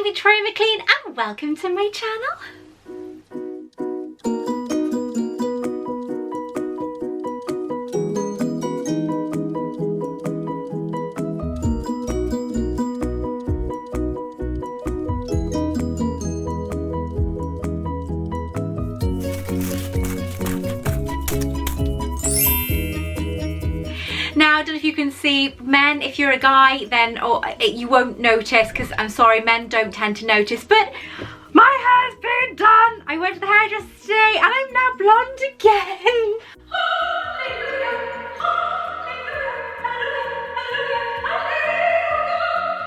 I'm Victoria Maclean and welcome to my channel. Now, I don't know if you can see, men, if you're a guy, then you won't notice, because I'm sorry, men don't tend to notice, but my hair's been done. I went to the hairdresser today and I'm now blonde again.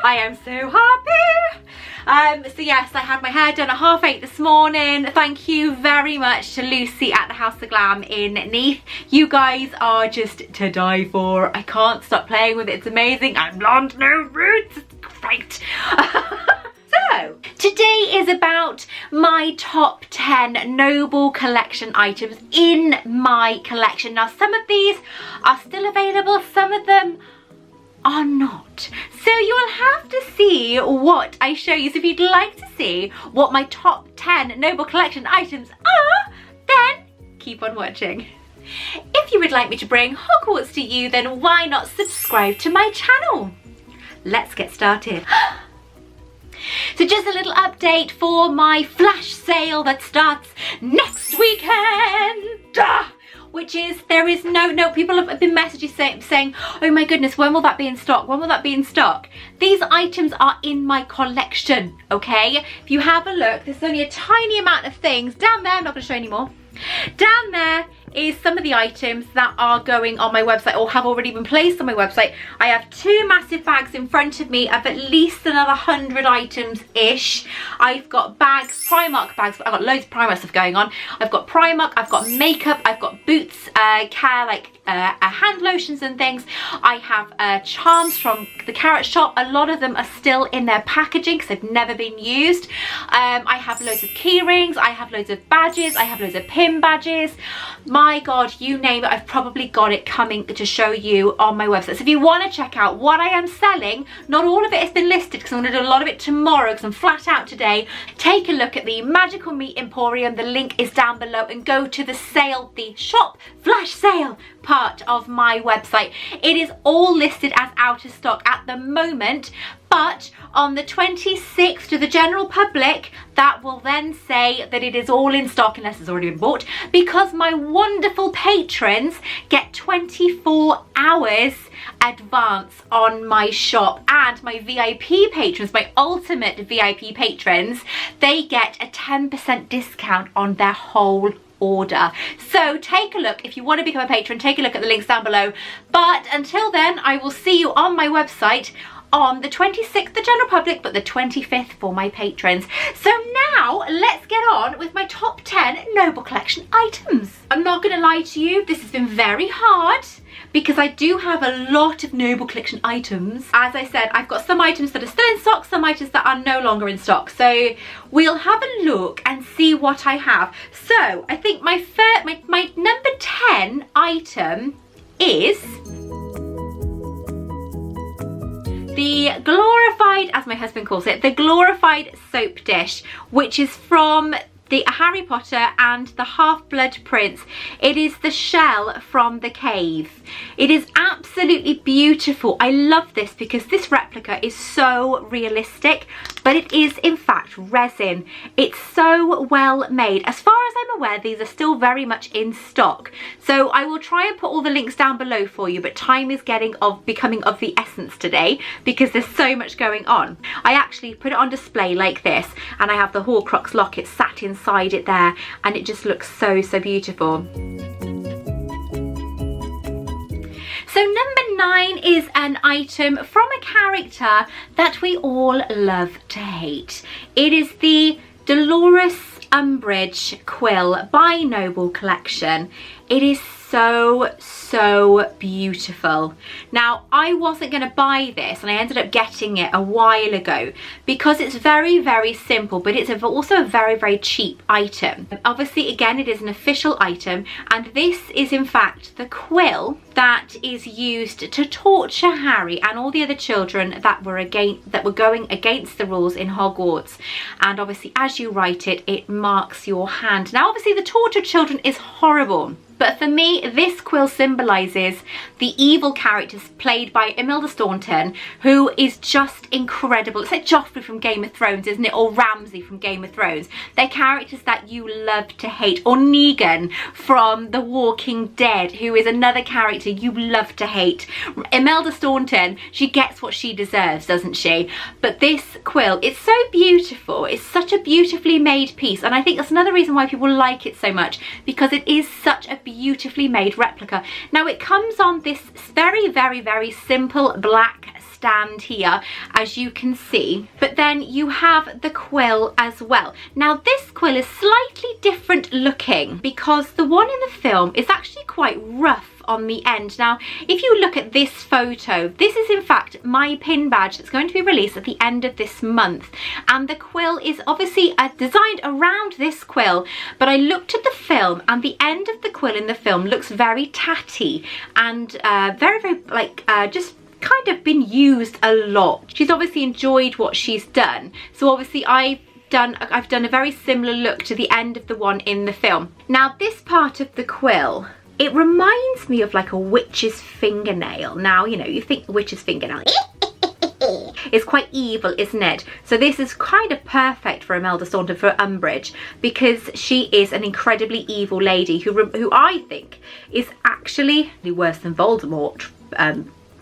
I am so happy. So yes, I had my hair done at 8:30 this morning. Thank you very much to Lucy at the House of Glam in Neath. You guys are just to die for. I can't stop playing with it. It's amazing. I'm blonde, no roots. It's great. So, today is about my top 10 Noble collection items in my collection. Now, some of these are still available, some of them are not. So you'll have to see what I show you. So if you'd like to see what my top 10 Noble collection items are, then keep on watching. If you would like me to bring Hogwarts to you, then why not subscribe to my channel? Let's get started. So just a little update for my flash sale that starts next weekend. Which is, there is no, people have been messaging saying, oh my goodness, when will that be in stock? When will that be in stock? These items are in my collection, okay? If you have a look, there's only a tiny amount of things. Down there, I'm not gonna show any more. Down there is some of the items that are going on my website or have already been placed on my website. I have two massive bags in front of me of at least another 100 items-ish. I've got bags, Primark bags, I've got loads of Primark stuff going on. I've got Primark, I've got makeup, I've got Boots, hand lotions and things. I have charms from the Carrot Shop. A lot of them are still in their packaging because they've never been used. I have loads of key rings, I have loads of badges, I have loads of pin badges. My God, you name it, I've probably got it coming to show you on my website. So if you want to check out what I am selling, not all of it has been listed because I'm going to do a lot of it tomorrow because I'm flat out today. Take a look at the Magical Meat Emporium. The link is down below, and go to the sale, the shop flash sale part of my website. It is all listed as out of stock at the moment, but on the 26th to the general public, that will then say that it is all in stock unless it's already been bought, because my wonderful patrons get 24 hours advance on my shop, and my VIP patrons, my ultimate VIP patrons, they get a 10% discount on their whole order. So take a look. If you want to become a patron, take a look at the links down below. But until then, I will see you on my website on the 26th, the general public, but the 25th for my patrons. So now let's get on with my top 10 Noble collection items. I'm not going to lie to you, this has been very hard because I do have a lot of Noble collection items. As I said, I've got some items that are still in stock, some items that are no longer in stock. So we'll have a look and see what I have. So I think my number 10 item is the glorified, as my husband calls it, the glorified soap dish, which is from the Harry Potter and the Half-Blood Prince. It is the shell from the cave. It is absolutely beautiful. I love this because this replica is so realistic, but it is in fact resin. It's so well made. As far as I'm aware, these are still very much in stock. So I will try and put all the links down below for you, but time is becoming of the essence today because there's so much going on. I actually put it on display like this, and I have the Horcrux locket sat inside it there, and it just looks so beautiful. So number 9 is an item from a character that we all love to hate. It is the Dolores Umbridge Quill by Noble collection. It is so beautiful. Now, I wasn't going to buy this, and I ended up getting it a while ago because it's very simple, but it's also a very cheap item. Obviously, again, it is an official item, and this is in fact the quill that is used to torture Harry and all the other children that were going against the rules in Hogwarts. And obviously, as you write it, it marks your hand. Now, obviously, the tortured children is horrible. But for me, this quill symbolises the evil characters played by Imelda Staunton, who is just incredible. It's like Joffrey from Game of Thrones, isn't it? Or Ramsay from Game of Thrones. They're characters that you love to hate. Or Negan from The Walking Dead, who is another character you love to hate. Imelda Staunton, she gets what she deserves, doesn't she? But this quill, it's so beautiful. It's such a beautifully made piece. And I think that's another reason why people like it so much, because it is such a beautifully made replica. Now, it comes on this very simple black stand here, as you can see, but then you have the quill as well. Now, this quill is slightly different looking because the one in the film is actually quite rough on the end. Now, if you look at this photo, this is in fact my pin badge that's going to be released at the end of this month, and the quill is obviously designed around this quill, but I looked at the film and the end of the quill in the film looks very tatty and very like just kind of been used a lot. She's obviously enjoyed what she's done, so obviously I've done a very similar look to the end of the one in the film. Now, this part of the quill, it reminds me of like a witch's fingernail. Now, you know, you think witch's fingernail is quite evil, isn't it? So this is kind of perfect for Imelda Staunton, for Umbridge, because she is an incredibly evil lady who I think is actually worse than Voldemort,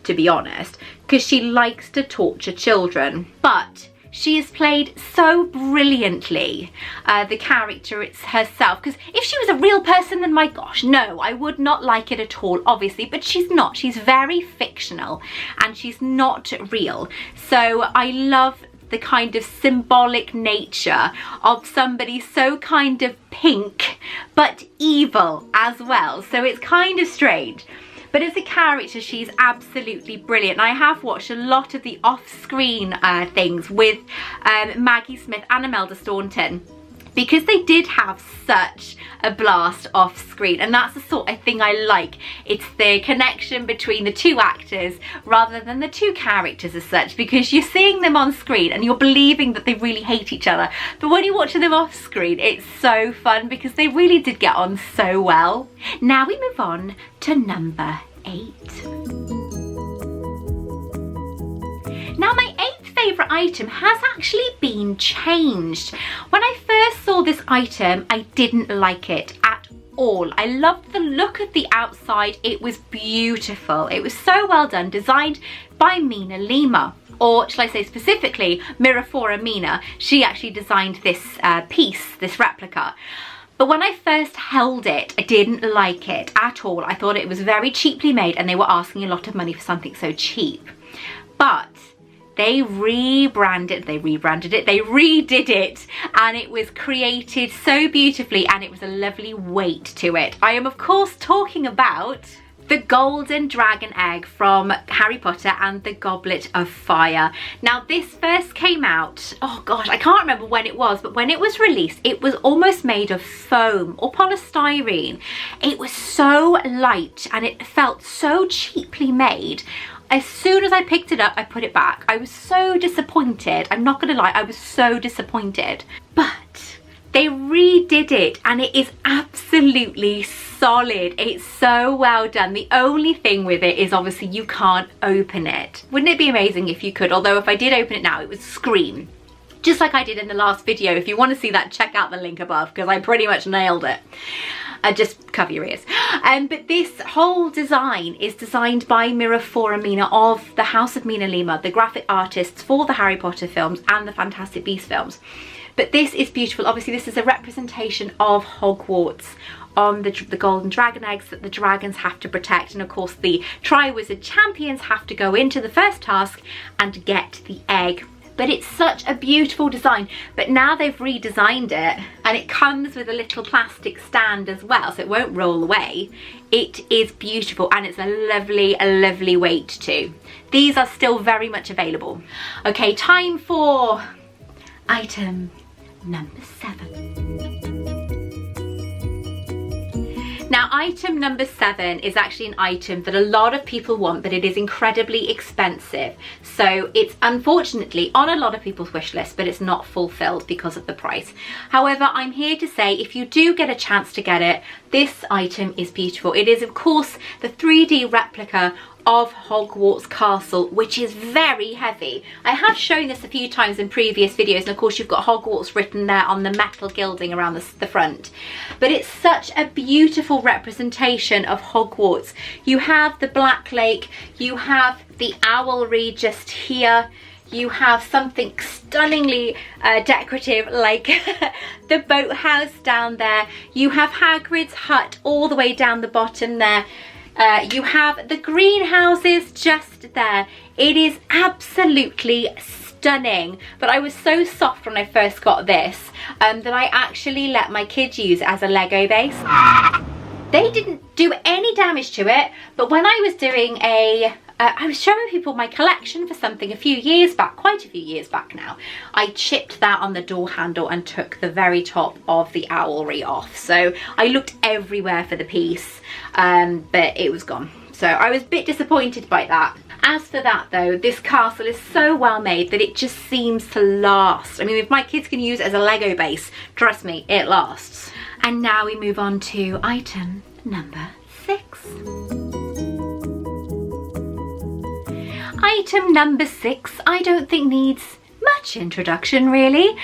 to be honest, because she likes to torture children. But she is played so brilliantly, the character herself, because if she was a real person, then my gosh, no, I would not like it at all, obviously, but she's not. She's very fictional and she's not real. So I love the kind of symbolic nature of somebody so kind of pink but evil as well. So it's kind of strange. But as a character, she's absolutely brilliant. I have watched a lot of the off-screen things with Maggie Smith and Imelda Staunton, because they did have such a blast off screen, and that's the sort of thing I like. It's the connection between the two actors rather than the two characters as such, because you're seeing them on screen and you're believing that they really hate each other, but when you're watching them off screen, it's so fun because they really did get on so well. Now we move on to number 8. Now, my 8th favourite item has actually been changed. When I first saw this item, I didn't like it at all. I loved the look of the outside. It was beautiful. It was so well done, designed by Mina Lima. Or shall I say specifically, Mirafora Mina. She actually designed this piece, this replica. But when I first held it, I didn't like it at all. I thought it was very cheaply made and they were asking a lot of money for something so cheap. But they redid it, and it was created so beautifully, and it was a lovely weight to it. I am of course talking about the golden dragon egg from Harry Potter and the Goblet of Fire. Now, this first came out, oh gosh, I can't remember when it was, but when it was released, it was almost made of foam or polystyrene. It was so light and it felt so cheaply made. As soon as I picked it up, I put it back. I was so disappointed. I'm not gonna lie, I was so disappointed. But they redid it and it is absolutely solid. It's so well done. The only thing with it is obviously you can't open it. Wouldn't it be amazing if you could? Although if I did open it now, it would scream. Just like I did in the last video. If you want to see that, check out the link above because I pretty much nailed it. Just cover your ears. But this whole design is designed by Mirafora Mina of the House of Mina Lima, the graphic artists for the Harry Potter films and the Fantastic Beasts films. But this is beautiful. Obviously, this is a representation of Hogwarts on the golden dragon eggs that the dragons have to protect. And of course, the Triwizard champions have to go into the first task and get the egg but it's such a beautiful design. But now they've redesigned it, and it comes with a little plastic stand as well, so it won't roll away. It is beautiful, and it's a lovely weight too. These are still very much available. Okay, time for item number 7. Now, item number 7 is actually an item that a lot of people want, but it is incredibly expensive. So it's unfortunately on a lot of people's wish list, but it's not fulfilled because of the price. However, I'm here to say if you do get a chance to get it, this item is beautiful. It is, of course, the 3D replica of Hogwarts Castle, which is very heavy. I have shown this a few times in previous videos, and of course you've got Hogwarts written there on the metal gilding around the front. But it's such a beautiful representation of Hogwarts. You have the Black Lake, you have the owlry just here, you have something stunningly decorative like the boathouse down there, you have Hagrid's hut all the way down the bottom there. You have the greenhouses just there. It is absolutely stunning. But I was so soft when I first got this that I actually let my kids use it as a Lego base. They didn't do any damage to it, but when I was doing I was showing people my collection for something a few years back, quite a few years back now. I chipped that on the door handle and took the very top of the owlry off. So I looked everywhere for the piece, but it was gone. So I was a bit disappointed by that. As for that though, this castle is so well made that it just seems to last. I mean, if my kids can use it as a Lego base, trust me, it lasts. And now we move on to item number 6. Item number 6, I don't think needs much introduction really.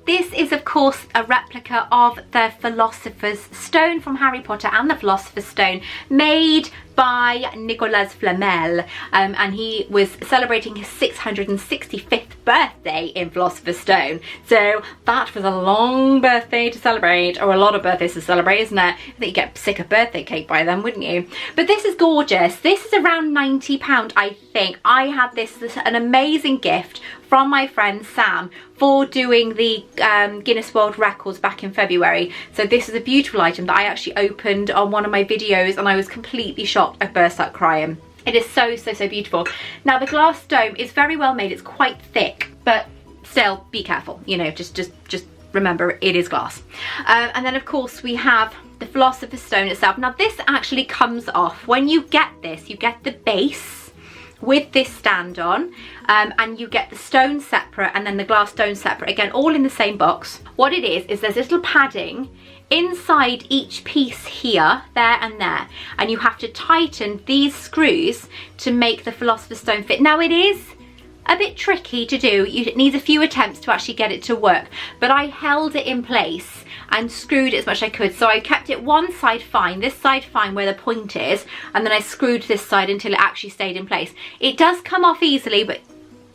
This is of course a replica of the Philosopher's Stone from Harry Potter and the Philosopher's Stone, made by Nicolas Flamel, and he was celebrating his 665th birthday in Philosopher's Stone. So that was a long birthday to celebrate, or a lot of birthdays to celebrate, isn't it? I think you'd get sick of birthday cake by then, wouldn't you? But this is gorgeous. This is around £90, I think. I had this as an amazing gift from my friend Sam for doing the Guinness World Records back in February. So this is a beautiful item that I actually opened on one of my videos, and I was completely shocked. I burst out crying. It is so beautiful. Now the glass dome is very well made. It's quite thick, but still be careful, you know, just remember it is glass. And then of course we have the Philosopher's Stone itself. Now this actually comes off. When you get this, you get the base with this stand on, and you get the stone separate and then the glass stone separate, again all in the same box. What it is there's little padding inside each piece here, there and there, and you have to tighten these screws to make the Philosopher's Stone fit. Now it is a bit tricky to do. It needs a few attempts to actually get it to work, but I held it in place and screwed it as much as I could. So I kept it one side fine, this side fine where the point is, and then I screwed this side until it actually stayed in place. It does come off easily, but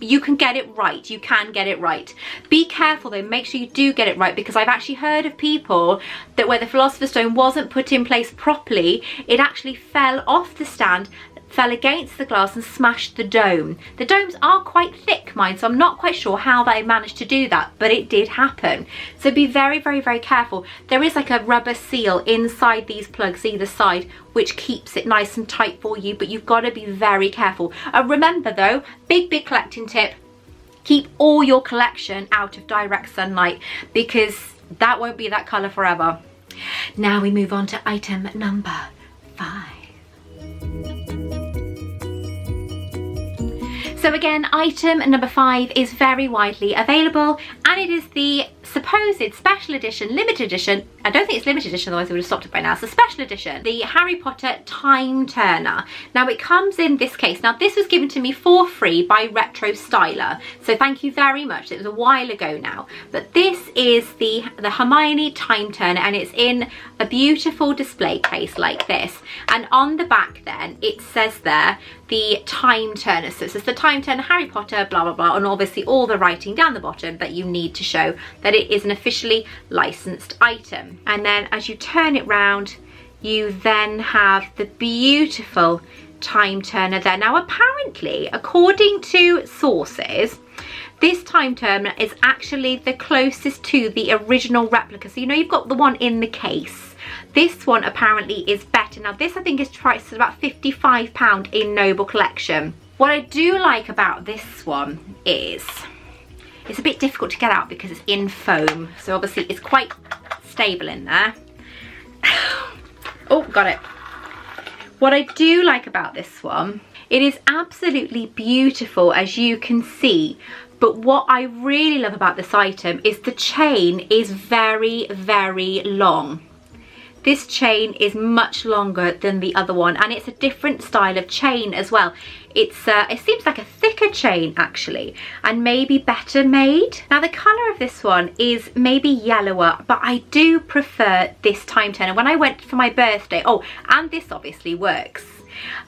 you can get it right. You can get it right. Be careful though, make sure you do get it right, because I've actually heard of people that where the Philosopher's Stone wasn't put in place properly, it actually fell off the stand, fell against the glass and smashed the dome. The domes are quite thick, mind, so I'm not quite sure how they managed to do that, but it did happen. So be very careful. There is like a rubber seal inside these plugs either side, which keeps it nice and tight for you, but you've got to be very careful. Remember though, big collecting tip, keep all your collection out of direct sunlight, because that won't be that colour forever. Now we move on to item number 5. So again, item number 5 is very widely available, and it is the supposed special edition, limited edition. I don't think it's limited edition, otherwise I would have stopped it by now. It's a special edition, the Harry Potter Timeturner. Now it comes in this case. Now this was given to me for free by Retro Styler, so thank you very much. It was a while ago now, but this is the Hermione Timeturner, and it's in a beautiful display case like this. And on the back then it says there the Timeturner. So it says the Timeturner Harry Potter blah blah blah, and obviously all the writing down the bottom that you need to show that it is an officially licensed item. And then as you turn it round, you then have the beautiful Timeturner there. Now apparently, according to sources, This Timeturner is actually the closest to the original replica. So you know you've got the one in the case. This one apparently is better. Now this I think is priced at about £55 in Noble Collection. What I do like about this one is it's a bit difficult to get out because it's in foam. So obviously it's quite stable in there. Oh, got it. What I do like about this one, it is absolutely beautiful as you can see. But what I really love about this item is the chain is very, very long. This chain is much longer than the other one, and it's a different style of chain as well. It seems like a thicker chain actually, and maybe better made. Now the colour of this one is maybe yellower, but I do prefer this Timeturner. When I went for my birthday, oh, and this obviously works.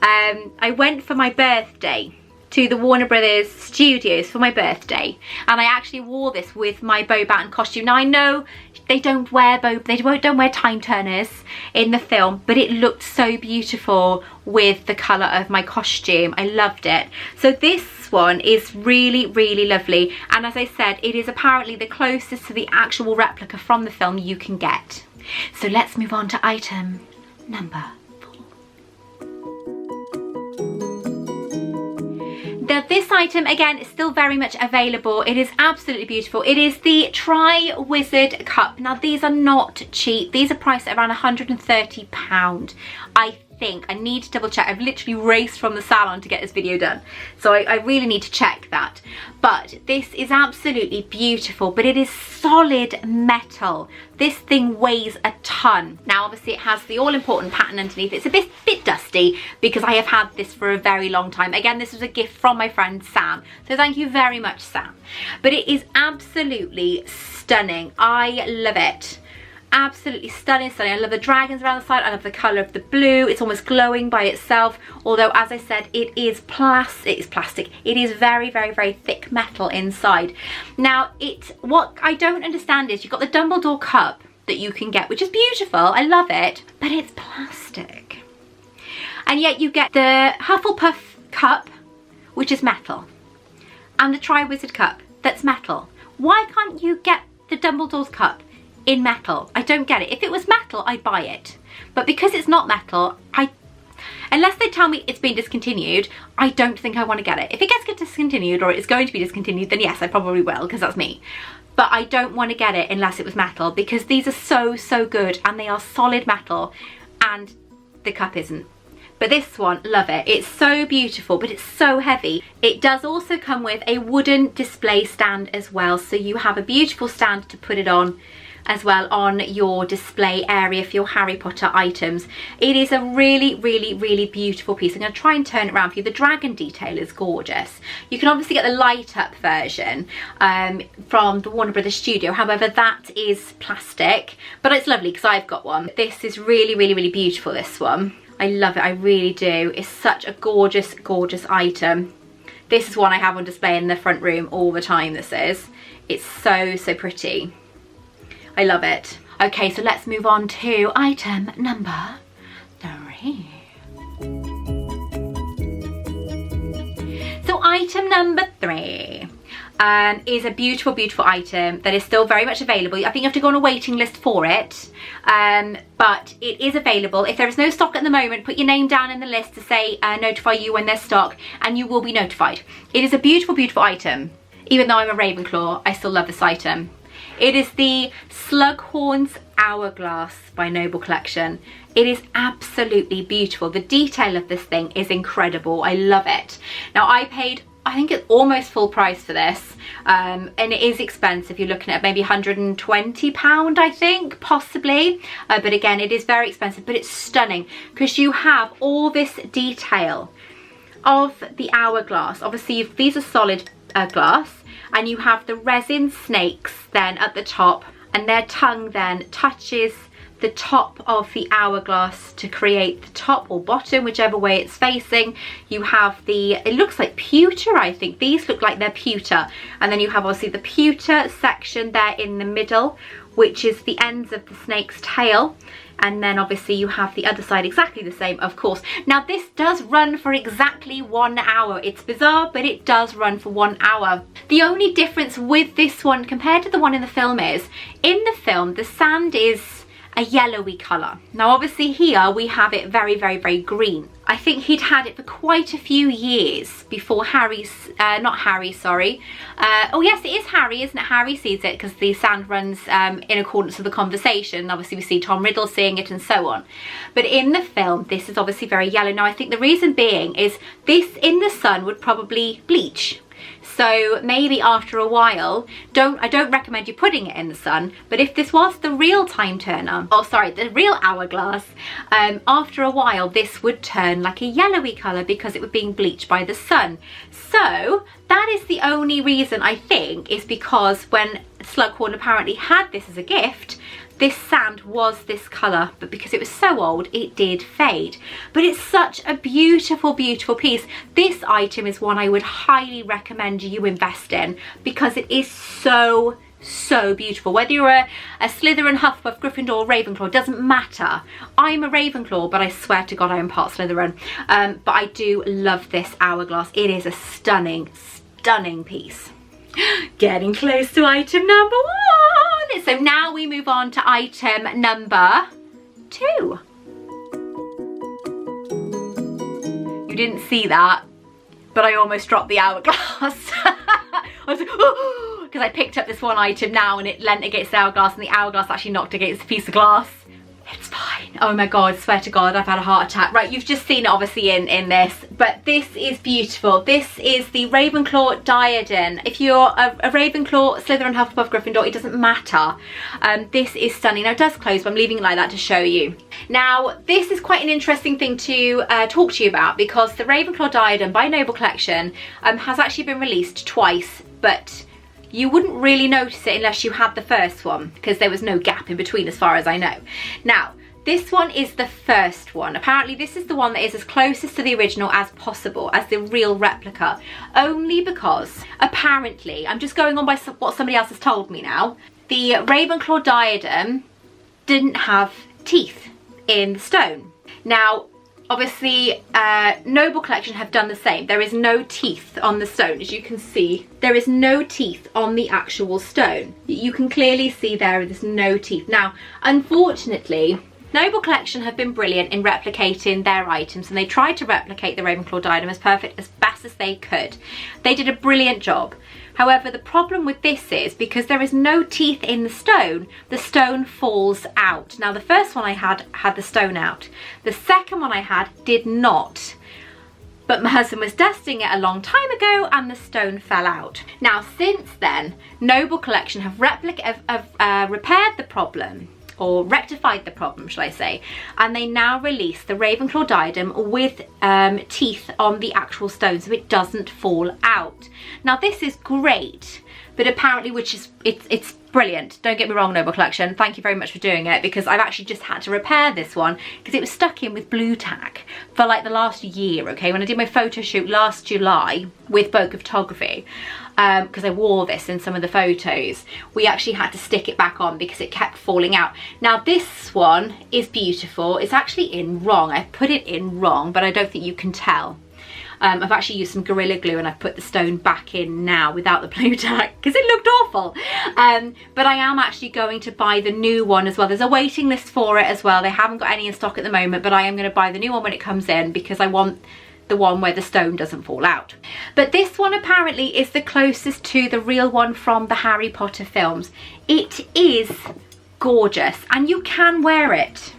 I went for my birthday to the Warner Brothers studios for my birthday, and I actually wore this with my Bobat costume. Now I know they don't wear Timeturners in the film, but it looked so beautiful with the colour of my costume. I loved it. So this one is really, really lovely, and as I said, it is apparently the closest to the actual replica from the film you can get. So let's move on to item number 4. Now this item again is still very much available. It is absolutely beautiful. It is the Triwizard Cup. Now these are not cheap. These are priced at around £130. I think. I need to double check. I've literally raced from the salon to get this video done, so I really need to check that. But this is absolutely beautiful, but it is solid metal. This thing weighs a ton. Now obviously it has the all-important pattern underneath. It's a bit dusty because I have had this for a very long time. Again, this was a gift from my friend Sam, so thank you very much, Sam. But it is absolutely stunning. I love it. Absolutely stunning. I love the dragons around the side. I love the colour of the blue. It's almost glowing by itself, although as I said, it is plastic. It is very, very, very thick metal inside. Now what I don't understand is you've got the Dumbledore cup that you can get, which is beautiful. I love it, but it's plastic. And yet you get the Hufflepuff cup, which is metal, and the Triwizard Cup that's metal. Why can't you get the Dumbledore's cup in metal? I don't get it. If it was metal, I'd buy it, but because it's not metal, unless they tell me it's been discontinued, I don't think I want to get it. If it gets discontinued, or it's going to be discontinued, then yes, I probably will, because that's me. But I don't want to get it unless it was metal, because these are so good, and they are solid metal, and the cup isn't. But this one, love it. It's so beautiful, but it's so heavy. It does also come with a wooden display stand as well, so you have a beautiful stand to put it on as well on your display area for your Harry Potter items. It is a really, really, really beautiful piece. I'm going to try and turn it around for you. The dragon detail is gorgeous. You can obviously get the light up version from the Warner Brothers studio. However, that is plastic, but it's lovely because I've got one. This is really, really, really beautiful, this one. I love it, I really do. It's such a gorgeous, gorgeous item. This is one I have on display in the front room all the time, this is. It's so, so pretty. I love it. Okay, so let's move on to item number 3. So item number 3 is a beautiful, beautiful item that is still very much available. I think you have to go on a waiting list for it, but it is available. If there is no stock at the moment, put your name down in the list to say notify you when there's stock, and you will be notified. It is a beautiful, beautiful item. Even though I'm a Ravenclaw, I still love this item. It is the Slughorn Hourglass by Noble Collection. It is absolutely beautiful. The detail of this thing is incredible. I love it. Now I paid, I think it's almost full price for this, and it is expensive. You're looking at maybe £120, I think, possibly, but again, it is very expensive, but it's stunning because you have all this detail of the hourglass. Obviously these are solid glass, and you have the resin snakes then at the top, and their tongue then touches the top of the hourglass to create the top or bottom, whichever way it's facing. You have the, it looks like pewter, I think. These look like they're pewter. And then you have obviously the pewter section there in the middle, which is the ends of the snake's tail. and then obviously you have the other side exactly the same, of course. Now this does run for exactly 1 hour. It's bizarre, but it does run for 1 hour. The only difference with this one compared to the one in the film is, in the film the sand is a yellowy colour. Now obviously here we have it very, very, very green. I think he'd had it for quite a few years before Harry's, not Harry, sorry. Oh yes, it is Harry, isn't it? Harry sees it because the sand runs in accordance with the conversation. Obviously we see Tom Riddle seeing it and so on. But in the film, this is obviously very yellow. Now I think the reason being is this in the sun would probably bleach. So maybe after a while, I don't recommend you putting it in the sun, but if this was the real Timeturner, oh sorry, the real hourglass, after a while this would turn like a yellowy colour because it was being bleached by the sun. So that is the only reason, I think, is because when Slughorn apparently had this as a gift, this sand was this colour, but because it was so old, it did fade. But it's such a beautiful, beautiful piece. This item is one I would highly recommend you invest in because it is so, so beautiful. Whether you're a Slytherin, Hufflepuff, Gryffindor or Ravenclaw, doesn't matter. I'm a Ravenclaw, but I swear to God I am part Slytherin. But I do love this hourglass. It is a stunning, stunning piece. Getting close to item number 1. So now we move on to item number 2. You didn't see that, but I almost dropped the hourglass. I was like, oh, because I picked up this one item now and it leant against the hourglass and the hourglass actually knocked against a piece of glass. It's fine. Oh my God, swear to God, I've had a heart attack. Right, you've just seen it obviously in this, but this is beautiful. This is the Ravenclaw Diadem. If you're a Ravenclaw, Slytherin, Hufflepuff, Gryffindor, it doesn't matter. This is stunning. Now it does close, but I'm leaving it like that to show you. Now, this is quite an interesting thing to talk to you about because the Ravenclaw Diadem by Noble Collection has actually been released twice, but you wouldn't really notice it unless you had the first one because there was no gap in between as far as I know. Now, this one is the first one. Apparently this is the one that is as closest to the original as possible, as the real replica, only because apparently, I'm just going on by what somebody else has told me now, the Ravenclaw Diadem didn't have teeth in the stone. Now, obviously, Noble Collection have done the same. There is no teeth on the stone, as you can see. There is no teeth on the actual stone. You can clearly see there's no teeth. Now, unfortunately, Noble Collection have been brilliant in replicating their items, and they tried to replicate the Ravenclaw Diadem as perfect as best as they could. They did a brilliant job. However, the problem with this is because there is no teeth in the stone falls out. Now, the first one I had the stone out. The second one I had did not. But my husband was dusting it a long time ago and the stone fell out. Now, since then, Noble Collection have repaired the problem, or rectified the problem, shall I say, and they now release the Ravenclaw Diadem with teeth on the actual stone, so it doesn't fall out. Now this is great, but apparently, it's brilliant. Don't get me wrong, Noble Collection, thank you very much for doing it, because I've actually just had to repair this one because it was stuck in with blue tack for like the last year, okay? When I did my photo shoot last July with Boca Photography, because I wore this in some of the photos, we actually had to stick it back on because it kept falling out. Now this one is beautiful. It's actually in wrong. I put it in wrong, but I don't think you can tell. I've actually used some Gorilla Glue and I've put the stone back in now without the blue tack because it looked awful. But I am actually going to buy the new one as well. There's a waiting list for it as well. They haven't got any in stock at the moment, but I am going to buy the new one when it comes in because I want the one where the stone doesn't fall out. But this one apparently is the closest to the real one from the Harry Potter films. It is gorgeous and you can wear it.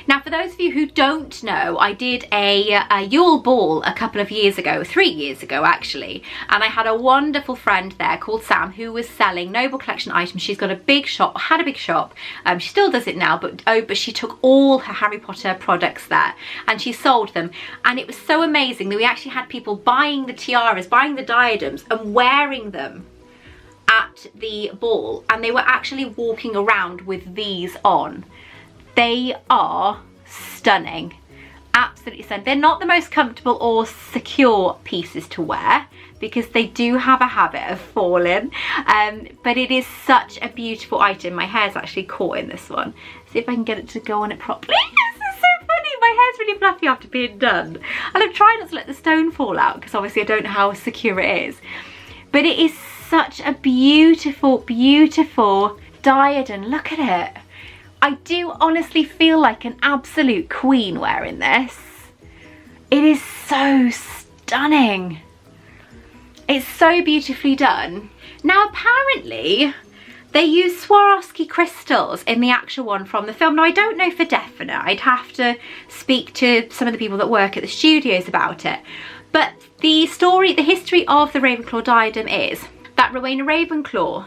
Now, for those of you who don't know, I did a Yule Ball a couple of years ago, 3 years ago actually, and I had a wonderful friend there called Sam who was selling Noble Collection items. She's got a big shop, had a big shop, she still does it now, but she took all her Harry Potter products there and she sold them, and it was so amazing that we actually had people buying the tiaras, buying the diadems and wearing them at the ball, and they were actually walking around with these on. They are stunning Absolutely stunning. They're not the most comfortable or secure pieces to wear because they do have a habit of falling, but it is such a beautiful item. My hair's actually caught in this one. See if I can get it to go on it properly. This is so funny. My hair's really fluffy after being done, and I'm trying not to let the stone fall out because obviously I don't know how secure it is. But it is such a beautiful, beautiful diadem. Look at it. I do honestly feel like an absolute queen wearing this. It is so stunning. It's so beautifully done. Now apparently they use Swarovski crystals in the actual one from the film. Now I don't know for definite. I'd have to speak to some of the people that work at the studios about it. But the history of the Ravenclaw diadem is that Rowena Ravenclaw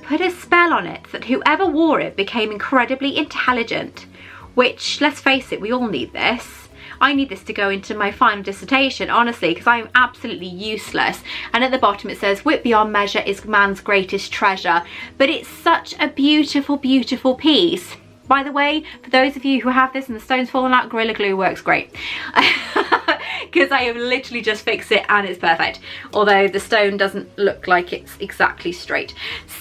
put a spell on it that whoever wore it became incredibly intelligent, which, let's face it, we all need this. I need this to go into my final dissertation, honestly, because I'm absolutely useless. And at the bottom it says, wit beyond measure is man's greatest treasure. But it's such a beautiful, beautiful piece. By the way, for those of you who have this and the stone's fallen out, Gorilla Glue works great. Because I have literally just fixed it and it's perfect. Although the stone doesn't look like it's exactly straight.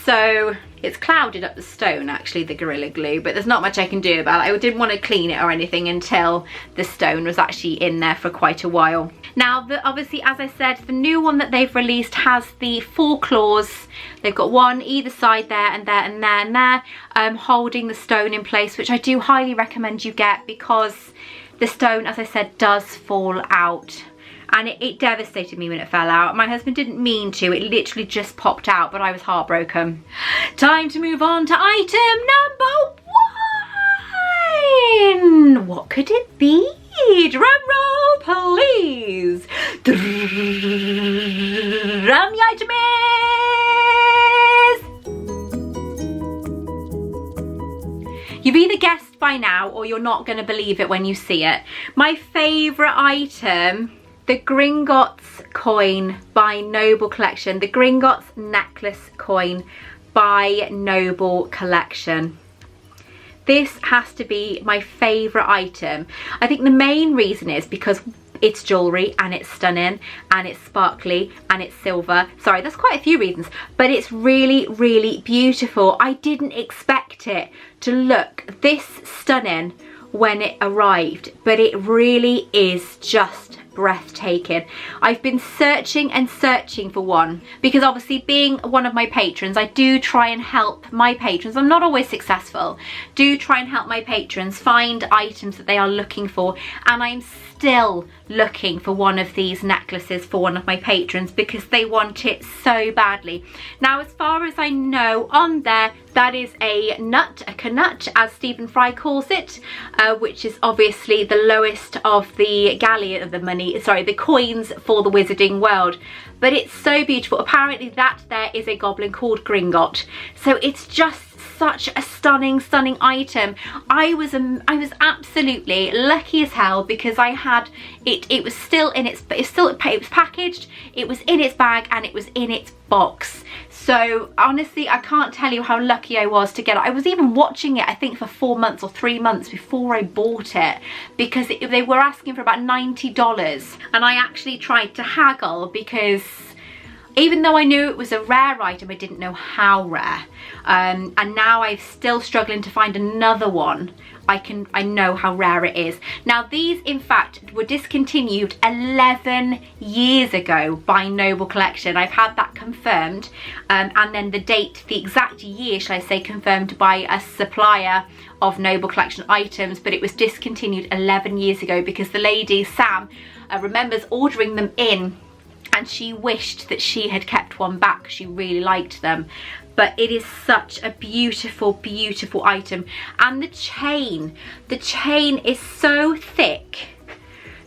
So it's clouded up the stone, actually, the Gorilla Glue, but there's not much I can do about it. I didn't want to clean it or anything until the stone was actually in there for quite a while. Now, obviously, as I said, the new one that they've released has the 4 claws. They've got one either side there and there and there and there, holding the stone in place, which I do highly recommend you get because the stone, as I said, does fall out. And it devastated me when it fell out. My husband didn't mean to, it literally just popped out, but I was heartbroken. Time to move on to item number 1. What could it be? Drum roll, please. And the item is... You've either guessed by now or you're not going to believe it when you see it. My favourite item, the Gringott's coin by Noble Collection. The Gringott's Necklace coin by Noble Collection. This has to be my favourite item. I think the main reason is because it's jewellery and it's stunning and it's sparkly and it's silver. Sorry, there's quite a few reasons, but it's really, really beautiful. I didn't expect it to look this stunning when it arrived, but it really is just breathtaking. I've been searching and searching for one because obviously being one of my patrons, I do try and help my patrons. I'm not always successful. Do try and help my patrons find items that they are looking for, and I'm still looking for one of these necklaces for one of my patrons because they want it so badly. Now, as far as I know, on there, that is a nut, a canut, as Stephen Fry calls it, which is obviously the lowest of the galleon of the money, sorry, the coins for the wizarding world. But it's so beautiful. Apparently that there is a goblin called Gringott. So it's just such a stunning, stunning item. I was absolutely lucky as hell because I had it. It was still in its, it was packaged, it was in its bag, and it was in its box. So honestly, I can't tell you how lucky I was to get it. I was even watching it, I think, for 4 months or 3 months before I bought it because they were asking for about $90, and I actually tried to haggle because even though I knew it was a rare item, I didn't know how rare. And now I'm still struggling to find another one. I know how rare it is. Now these, in fact, were discontinued 11 years ago by Noble Collection. I've had that confirmed. And then the date, the exact year, shall I say, confirmed by a supplier of Noble Collection items, but it was discontinued 11 years ago because the lady, Sam, remembers ordering them in, and she wished that she had kept one back. She really liked them. But it is such a beautiful, beautiful item. And the chain is so thick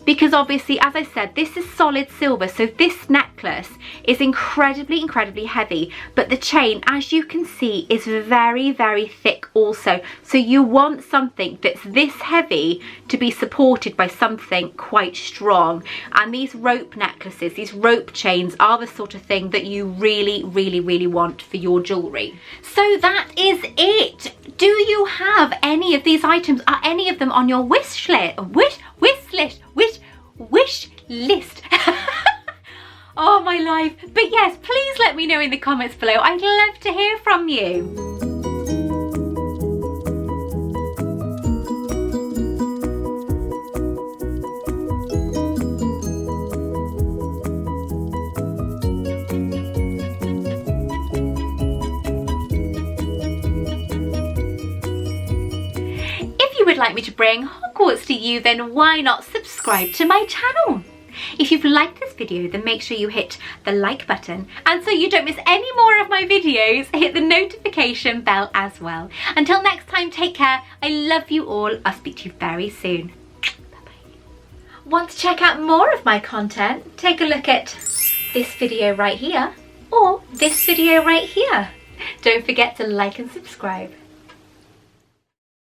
because obviously, as I said, this is solid silver, so this necklace is incredibly heavy, but the chain, as you can see, is very thick also. So you want something that's this heavy to be supported by something quite strong, and these rope necklaces, these rope chains, are the sort of thing that you really want for your jewellery. So that is it. Do you have any of these items? Are any of them on your wish list? Oh my life. But yes, please let me know in the comments below. I'd love to hear from you. If you would like me to bring Hogwarts to you, then why not subscribe to my channel? If you've liked this video, then make sure you hit the like button, and so you don't miss any more of my videos, hit the notification bell as well. Until next time, take care. I love you all. I'll speak to you very soon. Bye-bye. Want to check out more of my content? Take a look at this video right here, or this video right here. Don't forget to like and subscribe.